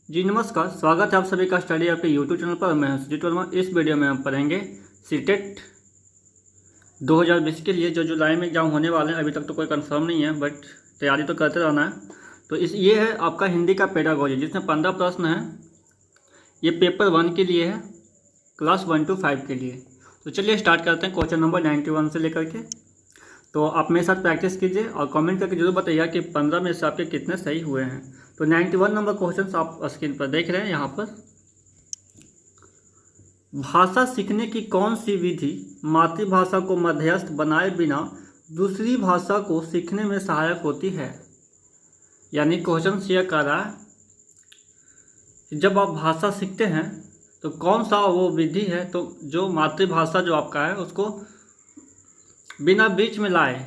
जी नमस्कार, स्वागत है आप सभी का स्टडी आपके यूट्यूब चैनल पर। मैं हूं सुजीत वर्मा। इस वीडियो में हम पढ़ेंगे सीटेट 2020 के लिए जो जुलाई में एग्जाम होने वाले हैं। अभी तक तो कोई कंफर्म नहीं है, बट तैयारी तो करते रहना है। तो ये है आपका हिंदी का पेडागोजी, जिसमें 15 प्रश्न हैं। ये पेपर 1 के लिए है, क्लास 1 to 5 के लिए। तो चलिए स्टार्ट करते हैं क्वेश्चन नंबर 91 से लेकर के। तो आप मेरे साथ प्रैक्टिस कीजिए और कमेंट करके जरूर बताइए कि 15 में से आपके कितने सही हुए हैं। तो 91 नंबर क्वेश्चन आप स्क्रीन पर देख रहे हैं। यहाँ पर भाषा सीखने की कौन सी विधि मातृभाषा को मध्यस्थ बनाए बिना दूसरी भाषा को सीखने में सहायक होती है। यानी क्वेश्चन ये कह रहा है कि जब आप भाषा सीखते हैं तो कौन सा वो विधि है तो जो मातृभाषा जो आपका है उसको बिना बीच में लाए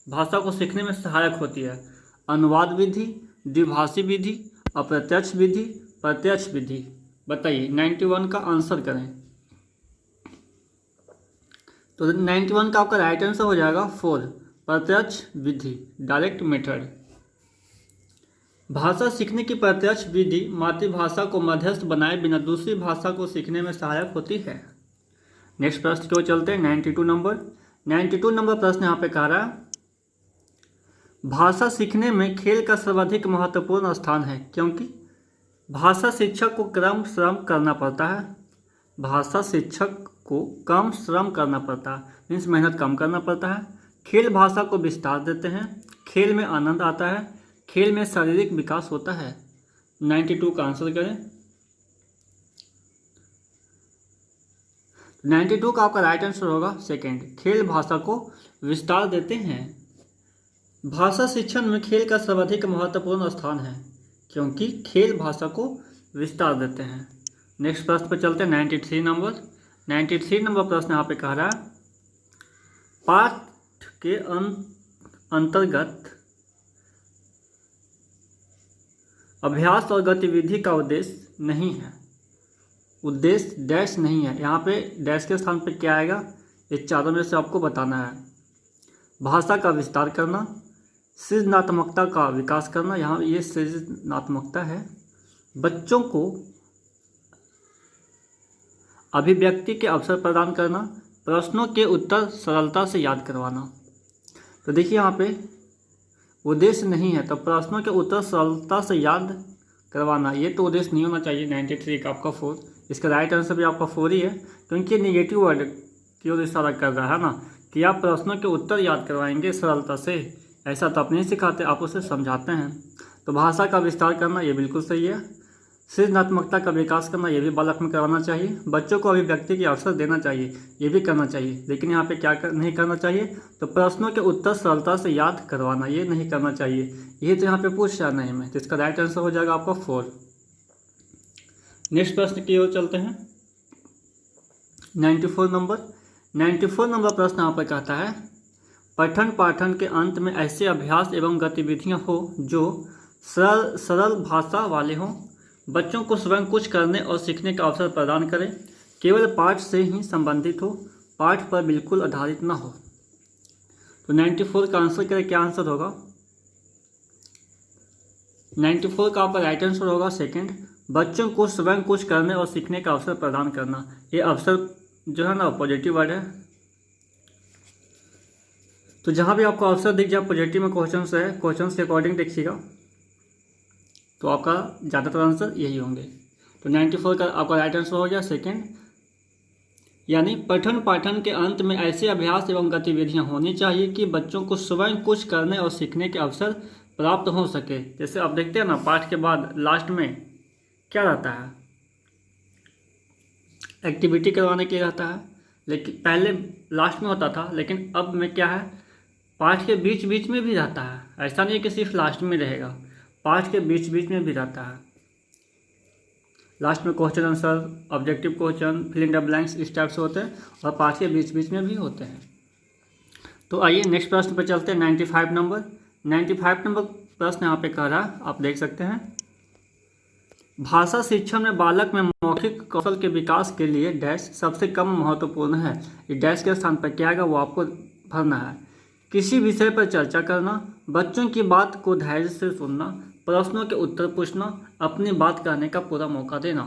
भाषा को सीखने में सहायक होती है। अनुवाद विधि, द्विभाषी विधि, अप्रत्यक्ष विधि, प्रत्यक्ष विधि। बताइए 91 का आंसर करें। तो 91 का आपका राइट आंसर हो जाएगा 4, प्रत्यक्ष विधि, डायरेक्ट मेथड। भाषा सीखने की प्रत्यक्ष विधि मातृभाषा को मध्यस्थ बनाए बिना दूसरी भाषा को सीखने में सहायक होती है। नेक्स्ट प्रश्न की ओर चलते हैं। 92 नंबर प्रश्न यहाँ पे कह रहा है भाषा सीखने में खेल का सर्वाधिक महत्वपूर्ण स्थान है, क्योंकि भाषा शिक्षक को कम श्रम करना पड़ता है। भाषा शिक्षक को कम श्रम करना पड़ता है, मीन्स मेहनत कम करना पड़ता है। खेल भाषा को विस्तार देते हैं, खेल में आनंद आता है, खेल में शारीरिक विकास होता है। 92 का आंसर करें। 92 का आपका राइट आंसर होगा सेकेंड, खेल भाषा को विस्तार देते हैं। भाषा शिक्षण में खेल का सर्वाधिक महत्वपूर्ण स्थान है, क्योंकि खेल भाषा को विस्तार देते हैं। नेक्स्ट प्रश्न पर चलते हैं। 93 नंबर प्रश्न यहाँ पे कह रहा है पाठ के अंतर्गत अभ्यास और गतिविधि का उद्देश्य नहीं है। उद्देश्य डैश नहीं है। यहाँ पे डैश के स्थान पे क्या आएगा, ये चारों में से आपको बताना है। भाषा का विस्तार करना, सृजनात्मकता का विकास करना, यहाँ ये सृजनात्मकता है। बच्चों को अभिव्यक्ति के अवसर प्रदान करना, प्रश्नों के उत्तर सरलता से याद करवाना। तो देखिए यहाँ पे उद्देश्य नहीं है तो प्रश्नों के उत्तर सरलता से याद करवाना, ये तो उद्देश्य नहीं होना चाहिए। 93 का आपका 4, इसका राइट आंसर भी आपका 4 ही है, क्योंकि नेगेटिव वर्ड की ओर इशारा कर रहा है ना कि आप प्रश्नों के उत्तर याद करवाएंगे सरलता से। ऐसा तो आप नहीं सिखाते, आप उसे समझाते हैं। तो भाषा का विस्तार करना ये बिल्कुल सही है। सृजनात्मकता का विकास करना ये भी बालक में करवाना चाहिए। बच्चों को अभिव्यक्ति के अवसर देना चाहिए, ये भी करना चाहिए। लेकिन यहाँ पे क्या नहीं करना चाहिए, तो प्रश्नों के उत्तर सरलता से याद करवाना ये नहीं करना चाहिए। ये तो यहाँ पे पूछ रहा नहीं मैं, तो इसका राइट आंसर हो जाएगा आपका 4। नेक्स्ट प्रश्न की ओर चलते हैं। 94 नंबर प्रश्न यहाँ पर कहता है पठन पाठन के अंत में ऐसे अभ्यास एवं गतिविधियाँ हो जो सरल भाषा वाले हों, बच्चों को स्वयं कुछ करने और सीखने का अवसर प्रदान करें, केवल पाठ से ही संबंधित हो, पाठ पर बिल्कुल आधारित न हो। तो 94 का आंसर करें, क्या आंसर होगा। 94 का आपका राइट आंसर होगा सेकंड, बच्चों को स्वयं कुछ करने और सीखने का अवसर प्रदान करना। ये अवसर जो है ना पॉजिटिव वर्ड है, तो जहाँ भी आपको अवसर दिख जाए पॉजिटिव में क्वेश्चन है, क्वेश्चन के अकॉर्डिंग देखिएगा तो आपका ज़्यादातर आंसर यही होंगे। तो 94 का आपका राइट आंसर हो गया सेकंड, यानी पठन पाठन के अंत में ऐसे अभ्यास एवं गतिविधियां होनी चाहिए कि बच्चों को स्वयं कुछ करने और सीखने के अवसर प्राप्त हो सके। जैसे आप देखते हैं ना पाठ के बाद लास्ट में क्या रहता है, एक्टिविटी करवाने के लिए रहता है। लेकिन पहले लास्ट में होता था, लेकिन अब में क्या है, पाठ के बीच बीच में भी रहता है। ऐसा नहीं है कि सिर्फ लास्ट में रहेगा, पाठ के बीच बीच में भी रहता है। लास्ट में question answer, objective question, fill in the blanks इस टाइप से होते हैं, और पाठ के बीच बीच में भी होते हैं। तो आइए नेक्स्ट प्रश्न पर चलते हैं। 95 नंबर प्रश्न यहाँ पे कह रहा है, आप देख सकते हैं भाषा शिक्षण में बालक में मौखिक कौशल के विकास के लिए डैश सबसे कम महत्वपूर्ण है। ये डैश के स्थान पर क्या आएगा वो आपको भरना है। किसी विषय पर चर्चा करना, बच्चों की बात को धैर्य से सुनना, प्रश्नों के उत्तर पूछना, अपनी बात कहने का पूरा मौका देना।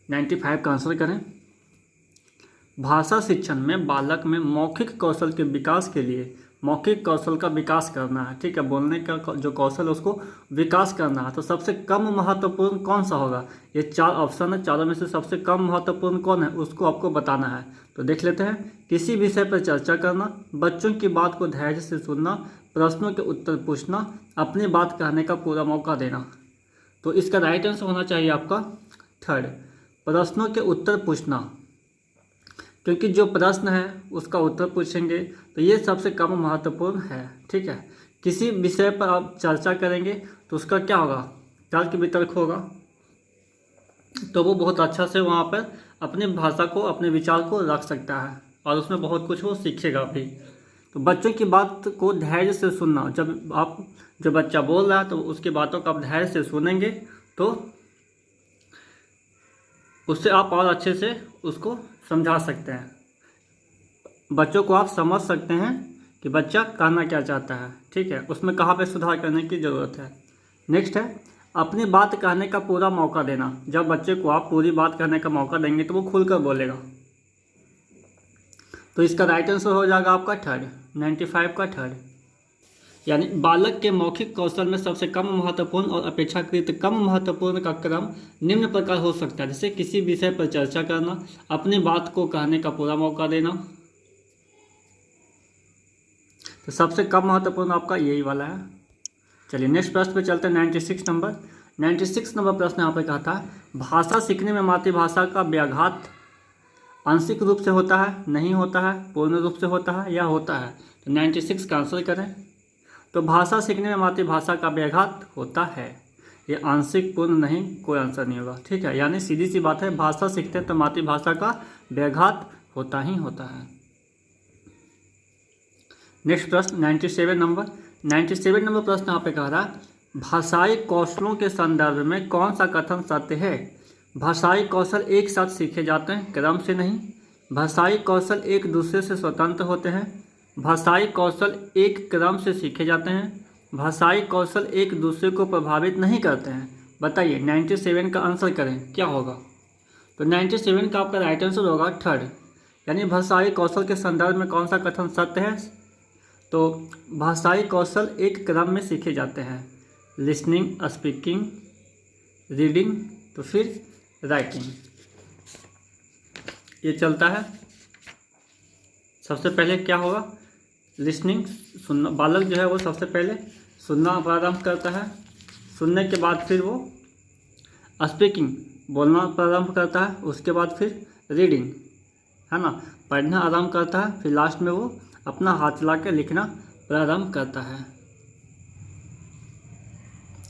95 का आंसर करें। भाषा शिक्षण में बालक में मौखिक कौशल के विकास के लिए मौखिक कौशल का विकास करना है, ठीक है, बोलने का जो कौशल है उसको विकास करना है। तो सबसे कम महत्वपूर्ण कौन सा होगा? ये 4 ऑप्शन है, चारों में से सबसे कम महत्वपूर्ण कौन है उसको आपको बताना है। तो देख लेते हैं। किसी विषय पर चर्चा करना, बच्चों की बात को धैर्य से सुनना, प्रश्नों के उत्तर पूछना, अपनी बात कहने का पूरा मौका देना। तो इसका राइट आंसर होना चाहिए आपका 3rd, प्रश्नों के उत्तर पूछना, क्योंकि जो प्रश्न है उसका उत्तर पूछेंगे तो ये सबसे कम महत्वपूर्ण है, ठीक है। किसी विषय पर आप चर्चा करेंगे तो उसका क्या होगा? तर्क वितर्क होगा, तो वो बहुत अच्छा से वहाँ पर अपनी भाषा को, अपने विचार को रख सकता है और उसमें बहुत कुछ वो सीखेगा भी। तो बच्चों की बात को धैर्य से सुनना, जब बच्चा बोल रहा है तो उसकी बातों को आप धैर्य से सुनेंगे तो उससे आप और अच्छे से उसको समझा सकते हैं। बच्चों को आप समझ सकते हैं कि बच्चा कहना क्या चाहता है, ठीक है, उसमें कहाँ पे सुधार करने की ज़रूरत है। नेक्स्ट है अपनी बात कहने का पूरा मौका देना। जब बच्चे को आप पूरी बात कहने का मौका देंगे तो वो खुलकर बोलेगा। तो इसका राइट आंसर हो जाएगा आपका 3rd, 95 का 3rd। यानी बालक के मौखिक कौशल में सबसे कम महत्वपूर्ण और अपेक्षाकृत कम महत्वपूर्ण का क्रम निम्न प्रकार हो सकता है। जैसे किसी विषय पर चर्चा करना, अपनी बात को कहने का पूरा मौका देना। तो सबसे कम महत्वपूर्ण आपका यही वाला है। चलिए नेक्स्ट प्रश्न पे चलते हैं। 96 नंबर प्रश्न यहाँ पे कहा था, भाषा सीखने में मातृभाषा का व्याघात आंशिक रूप से होता है, नहीं होता है, पूर्ण रूप से होता है या होता है? तो 96 का आंसर करें। तो भाषा सीखने में मातृभाषा का व्याघात होता है, ये आंशिक पूर्ण नहीं, कोई आंसर नहीं होगा, ठीक है। यानी सीधी सी बात है, भाषा सीखते हैं तो मातृभाषा का व्याघात होता ही होता है। नेक्स्ट प्रश्न 97 नंबर प्रश्न यहाँ पे कह रहा है, भाषाई कौशलों के संदर्भ में कौन सा कथन सत्य है? भाषाई कौशल एक साथ सीखे जाते हैं, क्रम से नहीं। भाषाई कौशल एक दूसरे से स्वतंत्र होते हैं। भाषाई कौशल एक क्रम से सीखे जाते हैं। भाषाई कौशल एक दूसरे को प्रभावित नहीं करते हैं। बताइए 97 का आंसर करें, क्या होगा? तो 97 का आपका राइट आंसर होगा 3rd, यानी भाषाई कौशल के संदर्भ में कौन सा कथन सत्य है? तो भाषाई कौशल एक क्रम में सीखे जाते हैं, लिसनिंग, स्पीकिंग, रीडिंग, तो फिर राइटिंग, ये चलता है। सबसे पहले क्या होगा? लिसनिंग, सुनना, बालक जो है वो सबसे पहले सुनना प्रारंभ करता है, सुनने के बाद फिर वो स्पीकिंग, बोलना प्रारंभ करता है, उसके बाद फिर रीडिंग, है ना, पढ़ना आरंभ करता है, फिर लास्ट में वो अपना हाथ चला के लिखना प्रारंभ करता है।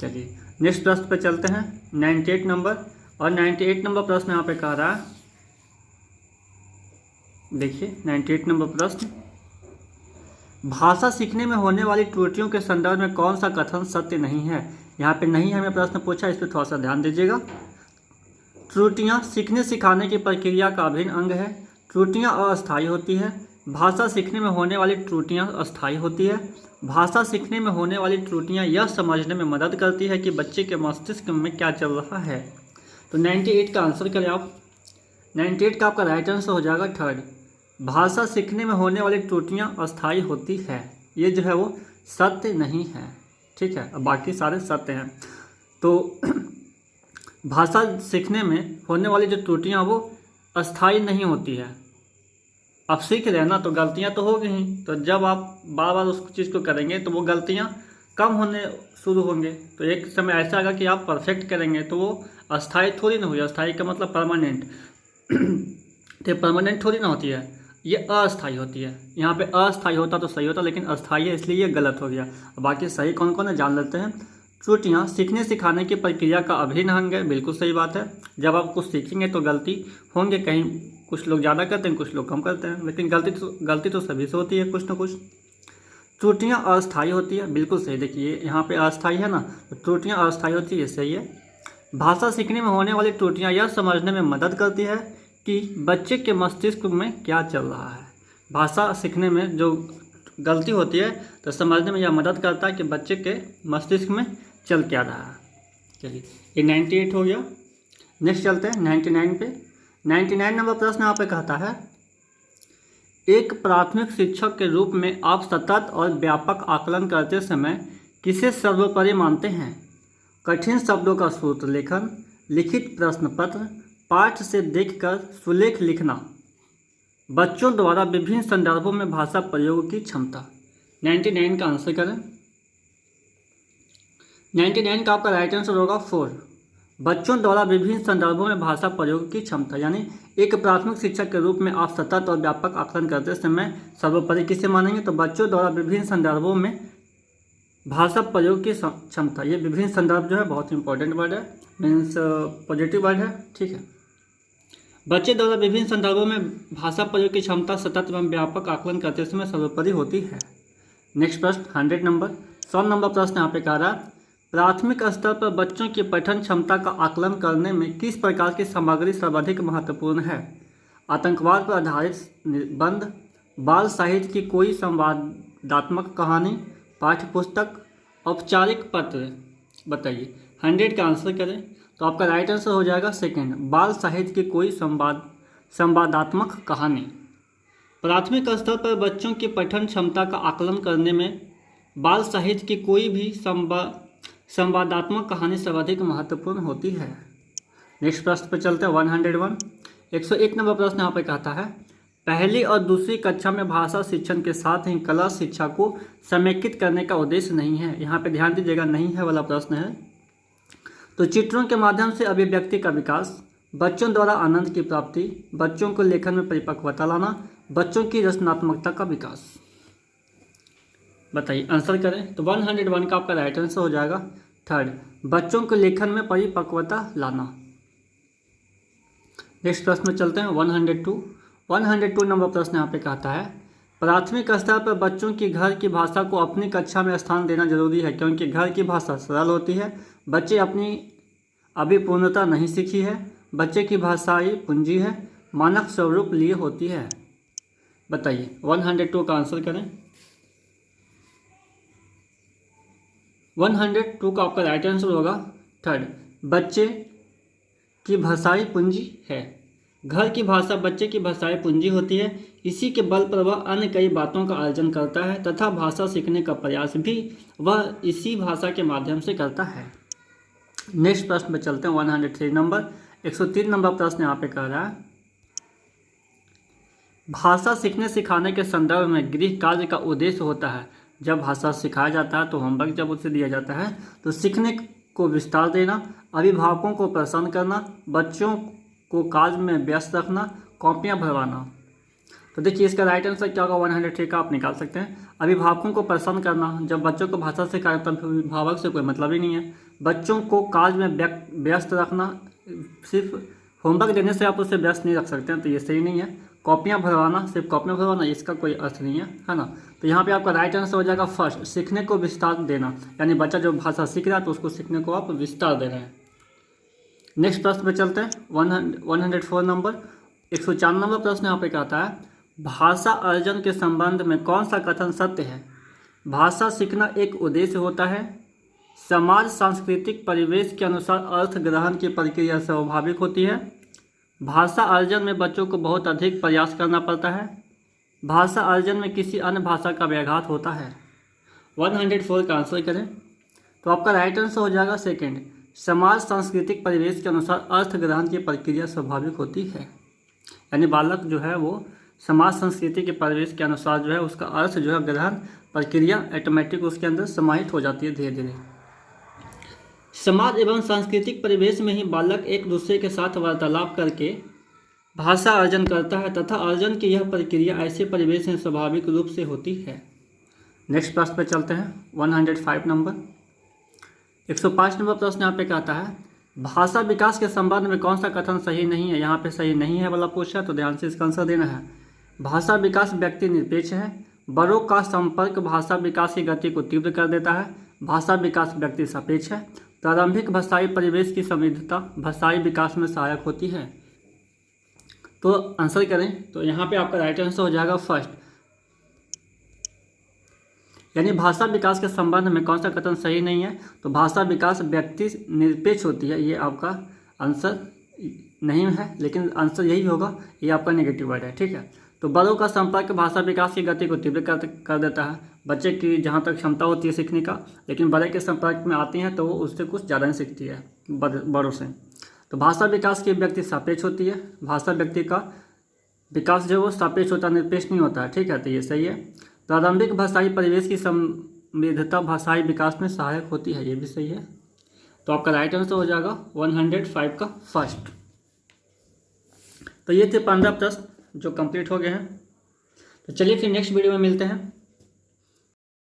चलिए नेक्स्ट प्रश्न पे चलते हैं। 98 नंबर, और 98 नंबर प्रश्न यहाँ पे कह रहा है, देखिए 98 नंबर प्रश्न, भाषा सीखने में होने वाली त्रुटियों के संदर्भ में कौन सा कथन सत्य नहीं है? यहाँ पे नहीं हमें प्रश्न पूछा, इस पर थोड़ा सा ध्यान दीजिएगा। त्रुटियाँ सीखने सिखाने की प्रक्रिया का अभिन्न अंग है। त्रुटियाँ अस्थायी होती है। भाषा सीखने में होने वाली त्रुटियाँ अस्थायी होती है। भाषा सीखने में होने वाली त्रुटियाँ यह समझने में मदद करती है कि बच्चे के मस्तिष्क में क्या चल रहा है। तो 98 का आंसर करें आप। 98 का आपका राइट आंसर हो जाएगा 3rd, भाषा सीखने में होने वाली त्रुटियाँ अस्थायी होती है। ये जो है वो सत्य नहीं है, ठीक है, अब बाकी सारे सत्य हैं। तो भाषा सीखने में होने वाली जो त्रुटियाँ वो अस्थायी नहीं होती है। आप सीख रहे हैं ना, तो गलतियाँ तो होगी ही, तो जब आप बार बार उस चीज़ को करेंगे तो वो गलतियाँ कम होने शुरू होंगे। तो एक समय ऐसा आएगा कि आप परफेक्ट करेंगे, तो वो अस्थायी थोड़ी ना हुई। अस्थायी का मतलब परमानेंट, तो परमानेंट थोड़ी ना होती है, ये अस्थायी होती है। यहाँ पे अस्थायी होता तो सही होता, लेकिन अस्थायी है इसलिए ये गलत हो गया। बाकी सही कौन कौन है जान लेते हैं। त्रुटियाँ सीखने सिखाने की प्रक्रिया का अभिन्न अंग है, बिल्कुल सही बात है। जब आप कुछ सीखेंगे तो गलती होंगे, कहीं कुछ लोग ज़्यादा करते हैं, कुछ लोग कम करते हैं, लेकिन गलती तो सभी से होती है कुछ ना कुछ। त्रुटियाँ अस्थायी होती है, बिल्कुल सही। देखिए यहाँ पे अस्थायी है ना, तो त्रुटियाँ अस्थायी होती है, ये सही है। भाषा सीखने में होने वाली त्रुटियाँ यह समझने में मदद करती है कि बच्चे के मस्तिष्क में क्या चल रहा है। भाषा सीखने में जो गलती होती है तो समझने में यह मदद करता है कि बच्चे के मस्तिष्क में चल क्या रहा है। चलिए ये 98 हो गया। नेक्स्ट चलते हैं 99 पे। 99 नंबर प्रश्न यहाँ पे कहता है, एक प्राथमिक शिक्षक के रूप में आप सतत और व्यापक आकलन करते समय किसे सर्वोपरि मानते हैं? कठिन शब्दों का सूत्र लेखन, लिखित प्रश्न पत्र, पाठ से देखकर सुलेख लिखना, बच्चों द्वारा विभिन्न संदर्भों में भाषा प्रयोग की क्षमता। 99 का आंसर करें। 99 का आपका राइट आंसर होगा 4, बच्चों द्वारा विभिन्न संदर्भों में भाषा प्रयोग की क्षमता। यानी एक प्राथमिक शिक्षक के रूप में आप सतत और व्यापक आकलन करते समय सर्वोपरि किसे मानेंगे? तो बच्चों द्वारा विभिन्न संदर्भों में भाषा प्रयोग की क्षमता। ये विभिन्न संदर्भ जो है बहुत इंपॉर्टेंट वर्ड है, मीन्स पॉजिटिव वर्ड है, ठीक है। बच्चे द्वारा विभिन्न संदर्भों में भाषा प्रयोग की क्षमता सतत एवं व्यापक आकलन करते समय सर्वोपरि होती है। नेक्स्ट प्रश्न 100 नंबर 100 नंबर प्रश्न यहाँ पे कह रहा है, प्राथमिक स्तर पर बच्चों की पठन क्षमता का आकलन करने में किस प्रकार की सामग्री सर्वाधिक महत्वपूर्ण है? आतंकवाद पर आधारित निबंध, बाल साहित्य की कोई संवादात्मक कहानी, पाठ्य पुस्तक, औपचारिक पत्र। बताइए 100 का आंसर करें। तो आपका राइट आंसर हो जाएगा सेकंड, बाल साहित्य की कोई संवादात्मक कहानी। प्राथमिक स्तर पर बच्चों की पठन क्षमता का आकलन करने में बाल साहित्य की कोई भी संवादात्मक कहानी सर्वाधिक महत्वपूर्ण होती है। नेक्स्ट प्रश्न पर चलते हैं 101 101 नंबर प्रश्न यहाँ पे कहता है, पहली और दूसरी कक्षा में भाषा शिक्षण के साथ ही कला शिक्षा को समेकित करने का उद्देश्य नहीं है। यहाँ पे ध्यान दीजिएगा, नहीं है वाला प्रश्न है। तो चित्रों के माध्यम से अभिव्यक्ति का विकास, बच्चों द्वारा आनंद की प्राप्ति, बच्चों को लेखन में परिपक्वता लाना, बच्चों की रचनात्मकता का विकास। बताइए आंसर करें। तो 101 का आपका राइट आंसर हो जाएगा थर्ड, बच्चों को लेखन में परिपक्वता लाना। नेक्स्ट प्रश्न में चलते हैं 102 नंबर प्रश्न यहाँ पे कहता है, प्राथमिक स्तर पर बच्चों की घर की भाषा को अपनी कक्षा में स्थान देना जरूरी है क्योंकि घर की भाषा सरल होती है, बच्चे अपनी अभी पूर्णता नहीं सीखी है, बच्चे की भाषाई पूंजी है, मानक स्वरूप लिए होती है। बताइए 102 का आंसर करें। 102 का आपका राइट आंसर होगा थर्ड, बच्चे की भाषाई पूंजी है। घर की भाषा बच्चे की भाषाई पूंजी होती है, इसी के बल पर वह अन्य कई बातों का अर्जन करता है तथा भाषा सीखने का प्रयास भी वह इसी भाषा के माध्यम से करता है। नेक्स्ट प्रश्न में चलते हैं 103 नंबर 103 नंबर प्रश्न यहाँ पे कह रहा है, भाषा सीखने सिखाने के संदर्भ में गृह कार्य का उद्देश्य होता है। जब भाषा सिखाया जाता है तो होमवर्क जब उसे दिया जाता है तो सीखने को विस्तार देना, अभिभावकों को प्रसन्न करना, बच्चों को कार्य में व्यस्त रखना, कॉपियाँ भरवाना। तो देखिए इसका राइट आंसर क्या होगा 103 का आप निकाल सकते हैं। अभिभावकों को प्रसन्न करना, जब बच्चों को भाषा सिखाए तब अभिभावक से कोई मतलब ही नहीं है। बच्चों को कार्य में व्यस्त रखना, सिर्फ होमवर्क देने से आप उसे व्यस्त नहीं रख सकते हैं, तो ये सही नहीं है। कॉपियाँ भरवाना, सिर्फ कॉपियाँ भरवाना, इसका कोई अर्थ नहीं है ना। तो यहाँ पे आपका राइट आंसर हो जाएगा फर्स्ट, सीखने को विस्तार देना, यानी बच्चा जो भाषा सीख रहा है तो उसको सीखने को आप विस्तार दे रहे हैं। नेक्स्ट प्रश्न पे चलते हैं 104 नंबर 104 नंबर प्रश्न यहाँ पे कहता है, भाषा अर्जन के संबंध में कौन सा कथन सत्य है? भाषा सीखना एक उद्देश्य होता है, समाज सांस्कृतिक परिवेश के अनुसार अर्थ ग्रहण की प्रक्रिया स्वाभाविक होती है, भाषा अर्जन में बच्चों को बहुत अधिक प्रयास करना पड़ता है, भाषा अर्जन में किसी अन्य भाषा का व्याघात होता है। 104 का आंसर करें। तो आपका राइट आंसर हो जाएगा सेकंड, समाज सांस्कृतिक परिवेश के अनुसार अर्थ ग्रहण की प्रक्रिया स्वाभाविक होती है। यानी बालक जो है वो समाज संस्कृति के परिवेश के अनुसार जो है उसका अर्थ जो है ग्रहण प्रक्रिया ऑटोमेटिक उसके अंदर समाहित हो जाती है धीरे धीरे। समाज एवं सांस्कृतिक परिवेश में ही बालक एक दूसरे के साथ वार्तालाप करके भाषा अर्जन करता है तथा अर्जन की यह प्रक्रिया ऐसे परिवेश में स्वाभाविक रूप से होती है। नेक्स्ट प्रश्न पर चलते हैं 105 नंबर 105 नंबर प्रश्न यहाँ पे कहता है, भाषा विकास के संबंध में कौन सा कथन सही नहीं है? यहाँ पे सही नहीं है वाला पूछा तो ध्यान से इसका आंसर देना है। भाषा विकास व्यक्ति निरपेक्ष है, बड़ों का संपर्क भाषा विकास की गति को तीव्र कर देता है, भाषा विकास व्यक्ति सापेक्ष है, प्रारंभिक भाषाई परिवेश की समृद्धता भाषाई विकास में सहायक होती है। तो आंसर करें तो यहाँ पे आपका राइट आंसर हो जाएगा फर्स्ट, यानी भाषा विकास के संबंध में कौन सा कथन सही नहीं है? तो भाषा विकास व्यक्ति निरपेक्ष होती है, ये आपका आंसर नहीं है, लेकिन आंसर यही होगा, ये आपका नेगेटिव वर्ड है। ठीक है, तो बड़ों का संपर्क भाषा विकास की गति को तीव्र कर देता है। बच्चे की जहाँ तक क्षमता होती है सीखने का, लेकिन बड़े के संपर्क में आती हैं तो वो उससे कुछ ज़्यादा नहीं सीखती है बड़ों से। तो भाषा विकास की व्यक्ति सापेक्ष होती है, भाषा व्यक्ति का विकास जो वो सापेक्ष होता है, निरपेक्ष नहीं होता है। ठीक है, तो ये सही है। प्रारंभिक भाषाई परिवेश की समृद्धता भाषाई विकास में सहायक होती है, ये भी सही है। तो आपका राइट आंसर हो जाएगा 105 का फर्स्ट। तो ये थे 15 प्रश्न जो कंप्लीट हो गए हैं। तो चलिए फिर नेक्स्ट वीडियो में मिलते हैं।